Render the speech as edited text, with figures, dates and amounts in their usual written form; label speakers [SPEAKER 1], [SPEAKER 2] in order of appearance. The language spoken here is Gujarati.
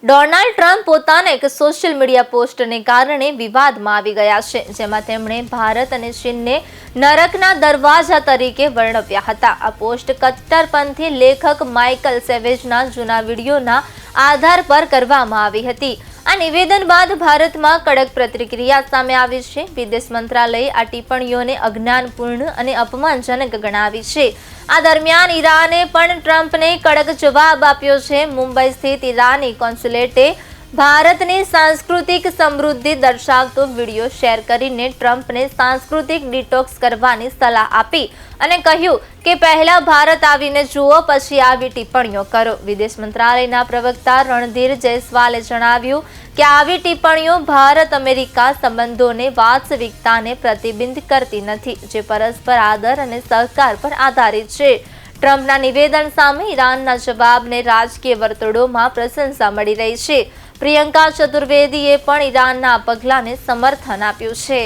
[SPEAKER 1] ડોનાલ્ડ ટ્રમ્પ પોતાના એક સોશિયલ મીડિયા પોસ્ટને કારણે વિવાદમાં આવી ગયા છે, જેમાં તેમણે ભારત અને ચીનને નરકના દરવાજા તરીકે વર્ણવ્યા હતા. આ પોસ્ટ કટ્ટરપંથી લેખક માઇકલ સેવેજના જૂના વિડીયોના આધાર પર કરવામાં આવી હતી. આ નિવેદન બાદ ભારતમાં કડક પ્રતિક્રિયા સામે આવી છે. વિદેશ મંત્રાલયે આ ટિપ્પણીઓને અજ્ઞાનપૂર્ણ અને અપમાનજનક ગણાવી છે. આ દરમિયાન ઈરાને પણ ટ્રમ્પને કડક જવાબ આપ્યો છે. મુંબઈ સ્થિત ઈરાની કોન્સ્યુલેટે ભારતની સાંસ્કૃતિક સમૃદ્ધિ દર્શાવતો વિડીયો શેર કરીને ટ્રમ્પને સાંસ્કૃતિક ડિટોક્સ કરવાની સલાહ આપી અને કહ્યું કે પહેલા ભારત આવીને જુઓ, પછી આવી ટિપ્પણીઓ કરો. વિદેશ મંત્રાલયના પ્રવક્તા રણધીર જયસ્વાલે જણાવ્યું કે આવી ટિપ્પણીઓ ભારત અમેરિકા સંબંધોને વાસ્તવિકતાને પ્રતિબિંબિત કરતી નથી, જે પરસ્પર આદર અને સહકાર પર આધારિત છે. ટ્રમ્પના નિવેદન સામે ઈરાનના જવાબને રાજકીય વર્તુળોમાં પ્રશંસા મળી રહી છે. પ્રિયંકા ચતુર્વેદીએ પણ ઈરાનના આ પગલાંને સમર્થન આપ્યું છે.